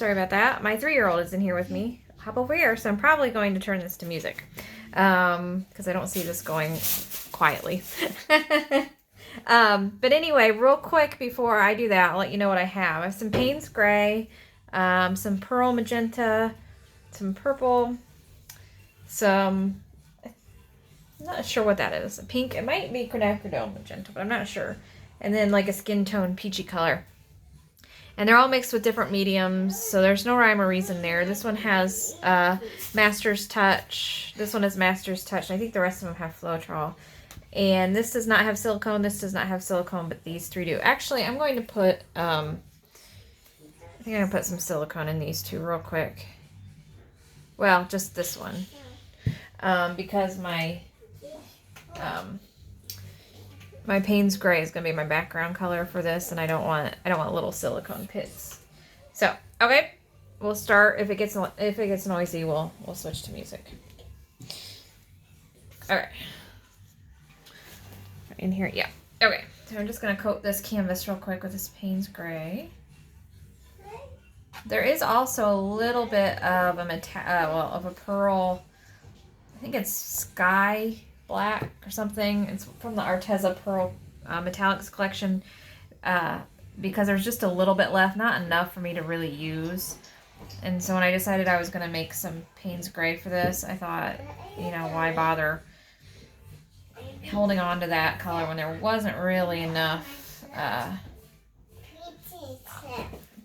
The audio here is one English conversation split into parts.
sorry about that. My 3-year-old is in here with me. Hop over here. So I'm probably going to turn this to music because I don't see this going quietly. But anyway, real quick before I do that, I'll let you know what I have. I have some Payne's Gray, some Pearl Magenta, some Purple, some, I'm not sure what that is. A pink, it might be Quinacridone Magenta, but I'm not sure. And then like a skin tone peachy color. And they're all mixed with different mediums, so there's no rhyme or reason there. This one has Master's Touch. This one has Master's Touch. And I think the rest of them have Floetrol. And this does not have silicone. This does not have silicone, but these three do. Actually, I'm going to put, I think I'm going to put some silicone in these two real quick. Well, just this one. Because my Payne's Gray is going to be my background color for this, and I don't want little silicone pits. So, okay, we'll start. If it gets noisy, we'll switch to music. All right. In here, yeah. Okay, so I'm just going to coat this canvas real quick with this Payne's Gray. There is also a little bit of a pearl. I think it's Sky Black or something. It's from the Arteza Pearl Metallics collection because there's just a little bit left, not enough for me to really use. And so when I decided I was going to make some Payne's Gray for this, I thought, you know, why bother holding on to that color when there wasn't really enough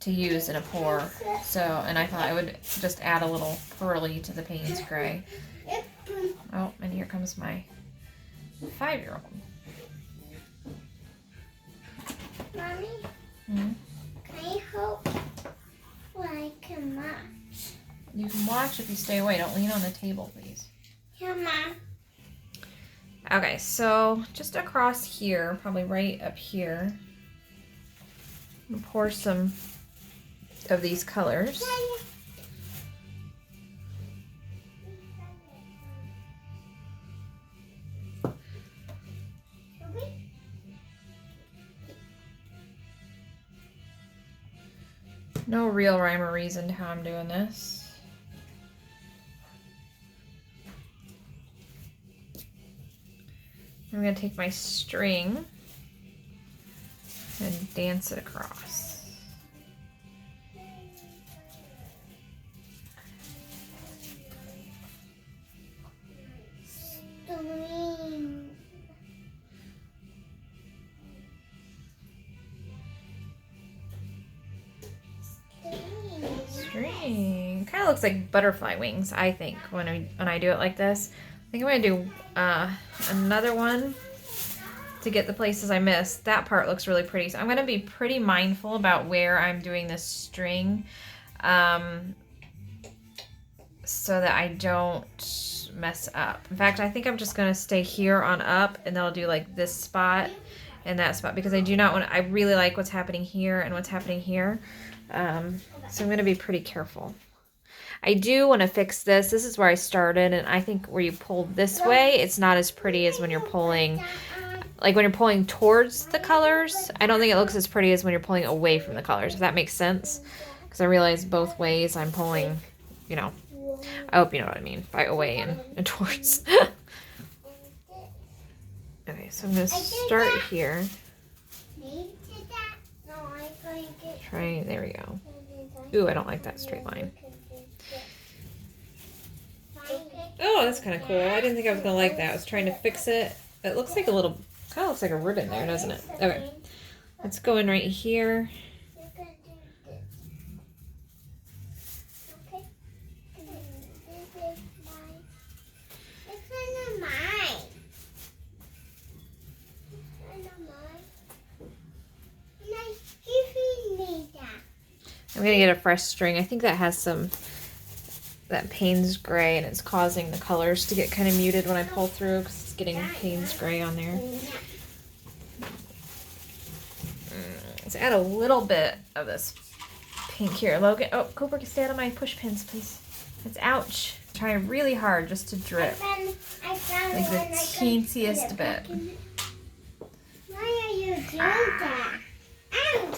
to use in a pour. So, and I thought I would just add a little pearly to the Payne's Gray. Oh, and here comes my 5-year-old. Mommy, can I hope I can watch? You can watch if you stay away. Don't lean on the table, please. Yeah, Mom. Okay, so just across here, probably right up here, I'm gonna pour some of these colors. No real rhyme or reason to how I'm doing this. I'm going to take my string and dance it across. String. Kind of looks like butterfly wings, I think, when I do it like this. I think I'm going to do another one to get the places I missed. That part looks really pretty. So I'm going to be pretty mindful about where I'm doing this string so that I don't mess up. In fact, I think I'm just going to stay here on up, and then I'll do like this spot and that spot because I do not want to, I really like what's happening here and what's happening here. So I'm going to be pretty careful. I do want to fix this. This is where I started, and I think where you pull this way, it's not as pretty as when you're pulling, like when you're pulling towards the colors. I don't think it looks as pretty as when you're pulling away from the colors, if that makes sense. Because I realize both ways I'm pulling, you know, I hope you know what I mean by away and towards. Okay, so I'm going to start here. Try, there we go. Ooh, I don't like that straight line. Oh, that's kind of cool. I didn't think I was going to like that. I was trying to fix it. It looks like a little, kind of looks like a ribbon there, doesn't it? Okay. Let's go in right here. I'm going to get a fresh string. I think that has that Payne's Gray, and it's causing the colors to get kind of muted when I pull through because it's getting Payne's Gray on there. Let's add a little bit of this pink here. Logan, oh, Cooper, stay out of my push pins, please. It's ouch. Try really hard just to drip. Like the teensiest bit. Why are you doing that? Ow!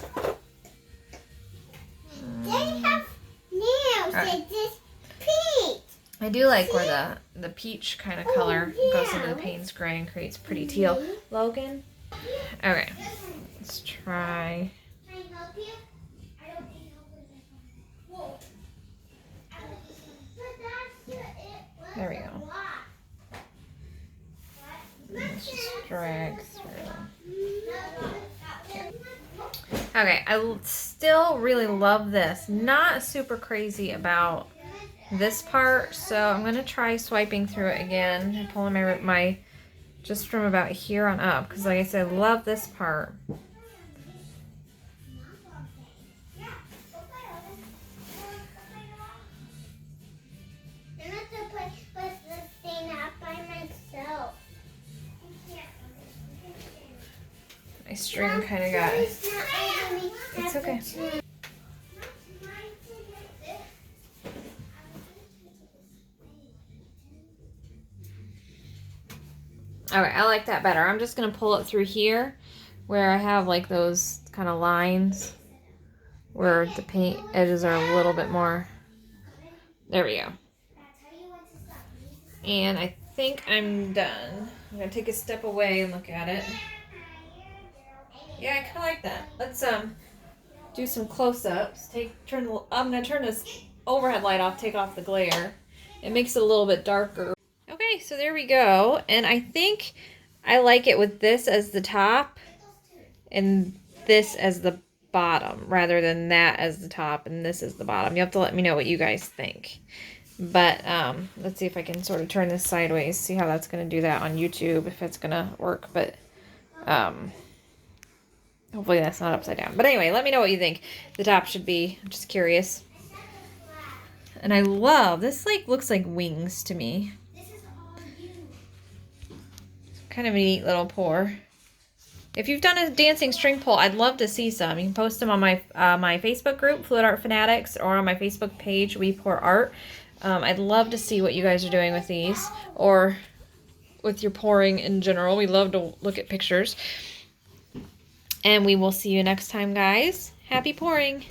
say this pink. I do like where the peach kind of color goes into the Payne's gray and creates pretty teal. Logan? Okay, let's try. Can I help you? I don't need help with this one. Whoa. But that's There we go. Let's just drag through. Here. Okay, I still really love this. Not super crazy about this part, so I'm gonna try swiping through it again and pulling my just from about here on up, because like I said, I love this part. My string kind of got. It's okay. Alright, I like that better. I'm just going to pull it through here where I have like those kind of lines where the paint edges are a little bit more. There we go. And I think I'm done. I'm going to take a step away and look at it. Yeah, I kind of like that. Let's do some close-ups. I'm going to turn this overhead light off, take off the glare. It makes it a little bit darker. Okay, so there we go. And I think I like it with this as the top and this as the bottom rather than that as the top and this as the bottom. You have to let me know what you guys think. But let's see if I can sort of turn this sideways, see how that's going to do that on YouTube, if it's going to work. But hopefully that's not upside down. But anyway, let me know what you think the top should be. I'm just curious. And I love, this like looks like wings to me. Kind of a neat little pour. If you've done a dancing string pull, I'd love to see some. You can post them on my my Facebook group, Fluid Art Fanatics, or on my Facebook page, We Pour Art. I'd love to see what you guys are doing with these, or with your pouring in general. We love to look at pictures. And we will see you next time, guys. Happy pouring!